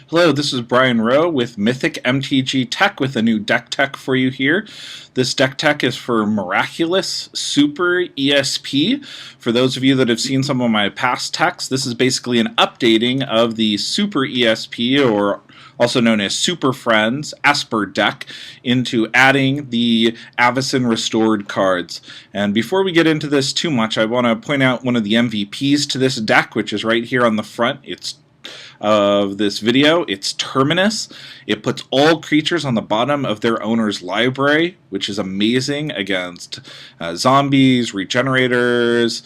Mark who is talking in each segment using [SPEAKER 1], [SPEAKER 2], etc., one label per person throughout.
[SPEAKER 1] Hello, this is Brian Rowe with Mythic MTG Tech with a new deck tech for you here. This deck tech is for Miraculous Super ESP. For those of you that have seen some of my past techs, this is basically an updating of the Super ESP, or also known as Super Friends Esper deck, into adding the Avacyn Restored cards. And before we get into this too much, I want to point out one of the MVPs to this deck, which is right here on the front. Of this video. It's Terminus. It puts all creatures on the bottom of their owner's library, which is amazing against zombies, regenerators,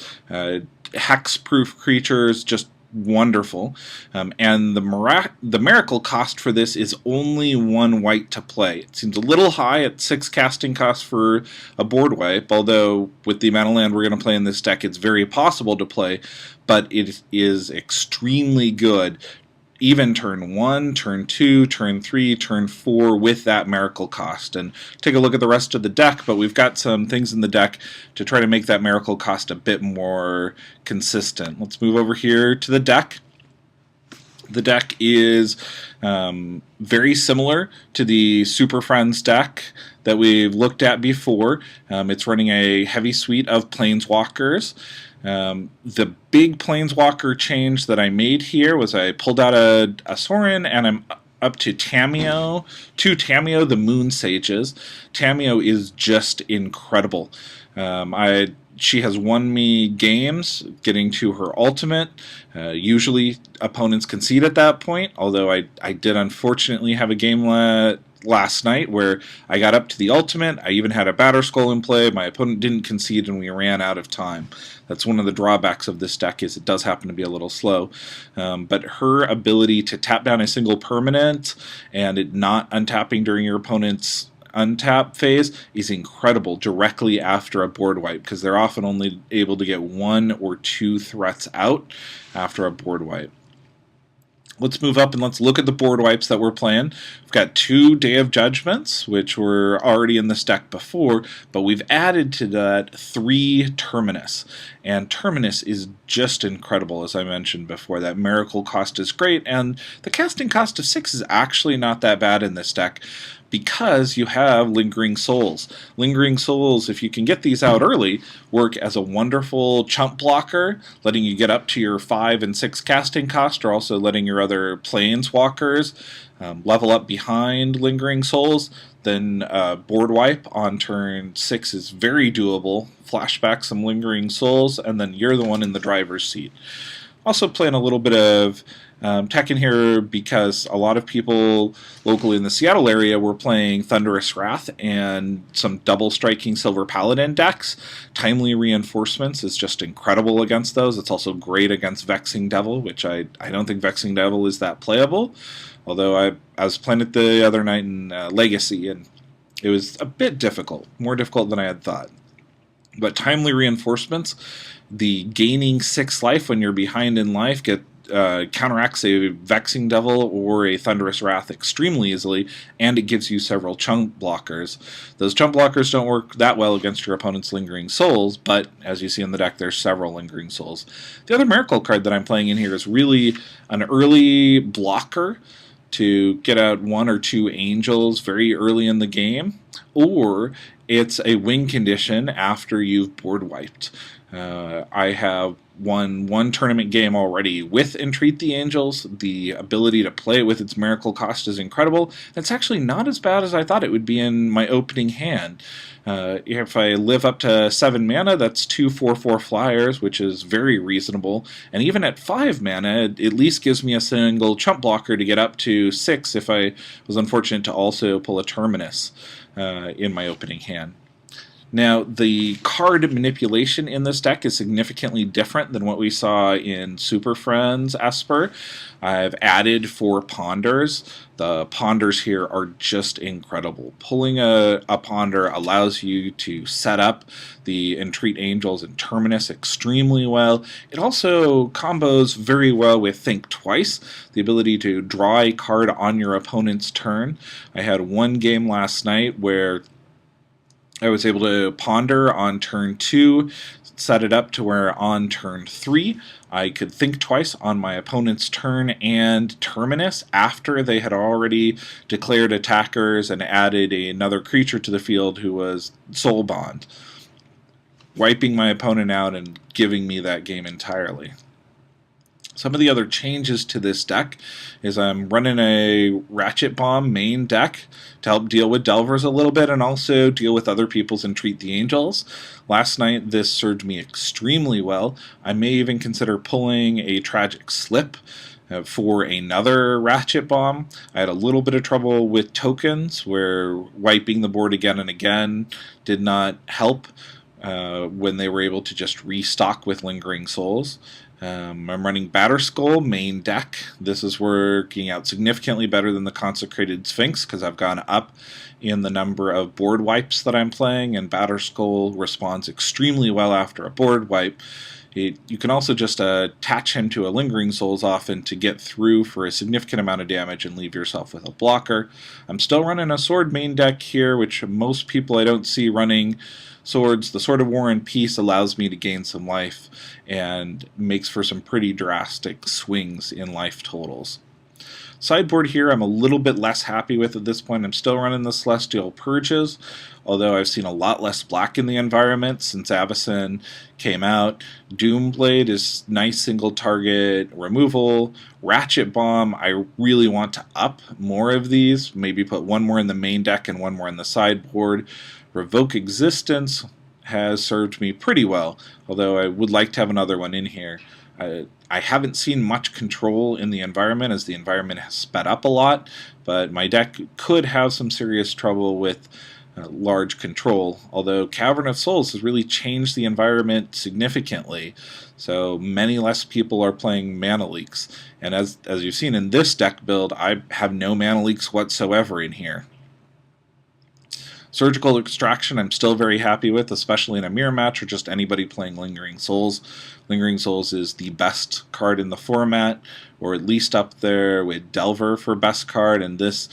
[SPEAKER 1] hex-proof creatures, just wonderful. And the miracle cost for this is only 1 white to play. It seems a little high at 6 casting costs for a board wipe, although with the amount of land we're going to play in this deck, it's very possible to play, but it is extremely good even turn 1, turn 2, turn 3, turn 4 with that miracle cost. And take a look at the rest of the deck, but we've got some things in the deck to try to make that miracle cost a bit more consistent. Let's move over here to the deck. The deck is very similar to the Super Friends deck that we've looked at before. It's running a heavy suite of Planeswalkers. The big Planeswalker change that I made here was I pulled out a Sorin, and I'm up to Tamiyo, the Moon Sages. Tamiyo is just incredible. She has won me games getting to her ultimate. Usually opponents concede at that point, although I did unfortunately have a game last night where I got up to the ultimate. I even had a Batterskull in play. My opponent didn't concede and we ran out of time. That's one of the drawbacks of this deck, is it does happen to be a little slow. But her ability to tap down a single permanent and it not untapping during your opponent's untap phase is incredible directly after a board wipe, because they're often only able to get 1 or 2 threats out after a board wipe. Let's move up and let's look at the board wipes that we're playing. We've got 2 Day of Judgments, which were already in this deck before, but we've added to that 3 Terminus. And Terminus is just incredible, as I mentioned before. That miracle cost is great, and the casting cost of 6 is actually not that bad in this deck, because you have Lingering Souls. Lingering Souls, if you can get these out early, work as a wonderful chump blocker, letting you get up to your 5 and 6 casting cost, or also letting your other Planeswalkers level up behind Lingering Souls. Then board wipe on turn 6 is very doable. Flashback some Lingering Souls, and then you're the one in the driver's seat. Also playing a little bit of tech in here because a lot of people locally in the Seattle area were playing Thunderous Wrath and some double striking Silver Paladin decks. Timely Reinforcements is just incredible against those. It's also great against Vexing Devil, which I don't think Vexing Devil is that playable. Although I was playing it the other night in Legacy, and it was a bit difficult, more difficult than I had thought. But Timely Reinforcements, the gaining 6 life when you're behind in life, counteracts a Vexing Devil or a Thunderous Wrath extremely easily, and it gives you several chunk blockers. Those chunk blockers don't work that well against your opponent's Lingering Souls, but as you see in the deck, there's several Lingering Souls. The other Miracle card that I'm playing in here is really an early blocker to get out 1 or 2 Angels very early in the game, or it's a win condition after you've board wiped. I have won 1 tournament game already with Entreat the Angels. The ability to play it with its miracle cost is incredible. It's actually not as bad as I thought it would be in my opening hand. If I live up to 7 mana, that's 2 4/4 flyers, which is very reasonable. And even at 5 mana, it at least gives me a single chump blocker to get up to 6 if I was unfortunate to also pull a Terminus in my opening hand. Now, the card manipulation in this deck is significantly different than what we saw in Super Friends Esper. I've added 4 Ponders. The Ponders here are just incredible. Pulling a Ponder allows you to set up the Entreat Angels and Terminus extremely well. It also combos very well with Think Twice, the ability to draw a card on your opponent's turn. I had one game last night where I was able to ponder on turn 2, set it up to where on turn 3 I could think twice on my opponent's turn and Terminus after they had already declared attackers and added another creature to the field who was Soulbond, wiping my opponent out and giving me that game entirely. Some of the other changes to this deck is I'm running a Ratchet Bomb main deck to help deal with Delvers a little bit and also deal with other people's Entreat the Angels. Last night this served me extremely well. I may even consider pulling a Tragic Slip for another Ratchet Bomb. I had a little bit of trouble with tokens where wiping the board again and again did not help when they were able to just restock with Lingering Souls. I'm running Batterskull main deck. This is working out significantly better than the Consecrated Sphinx because I've gone up in the number of board wipes that I'm playing, and Batterskull responds extremely well after a board wipe. You can also just attach him to a Lingering Souls often to get through for a significant amount of damage and leave yourself with a blocker. I'm still running a Sword main deck here, which most people I don't see running swords. The Sword of War and Peace allows me to gain some life and makes for some pretty drastic swings in life totals. Sideboard here I'm a little bit less happy with at this point. I'm still running the Celestial Purges, although I've seen a lot less black in the environment since Avacyn came out. Doomblade is nice single target removal. Ratchet Bomb, I really want to up more of these, maybe put one more in the main deck and one more in the sideboard. Revoke Existence has served me pretty well, although I would like to have another one in here. I haven't seen much control in the environment as the environment has sped up a lot, but my deck could have some serious trouble with large control, although Cavern of Souls has really changed the environment significantly, so many less people are playing mana leaks. And as you've seen in this deck build, I have no mana leaks whatsoever in here. Surgical Extraction I'm still very happy with, especially in a mirror match or just anybody playing Lingering Souls. Lingering Souls is the best card in the format, or at least up there with Delver for best card, and this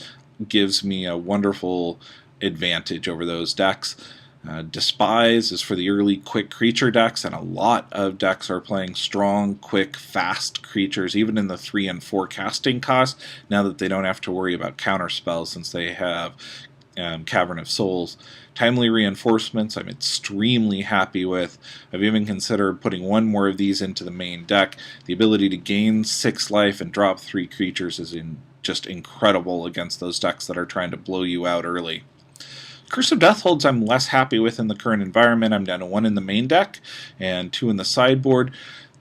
[SPEAKER 1] gives me a wonderful advantage over those decks. Despise is for the early quick creature decks, and a lot of decks are playing strong, quick, fast creatures, even in the 3 and 4 casting cost, now that they don't have to worry about counter spells since they have Cavern of Souls. Timely Reinforcements I'm extremely happy with. I've even considered putting one more of these into the main deck. The ability to gain 6 life and drop 3 creatures is just incredible against those decks that are trying to blow you out early. Curse of Deathholds I'm less happy with in the current environment. I'm down to 1 in the main deck and 2 in the sideboard.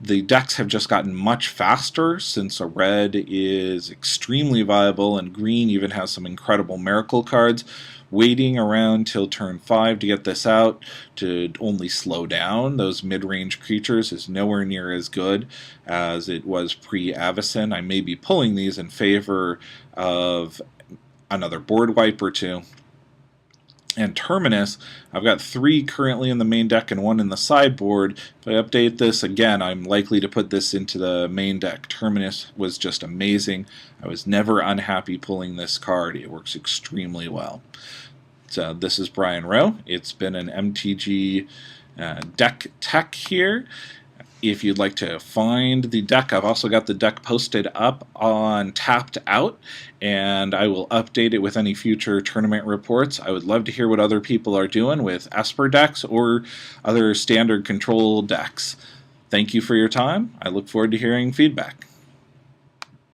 [SPEAKER 1] The decks have just gotten much faster since a red is extremely viable and green even has some incredible miracle cards. Waiting around till turn 5 to get this out to only slow down those mid-range creatures is nowhere near as good as it was pre-Avacyn. I may be pulling these in favor of another board wipe or 2. And Terminus, I've got 3 currently in the main deck and 1 in the sideboard. If I update this again, I'm likely to put this into the main deck. Terminus was just amazing. I was never unhappy pulling this card. It works extremely well. So this is Brian Rowe. It's been an MTG deck tech here. If you'd like to find the deck, I've also got the deck posted up on Tapped Out, and I will update it with any future tournament reports. I would love to hear what other people are doing with Esper decks or other standard control decks. Thank you for your time. I look forward to hearing feedback.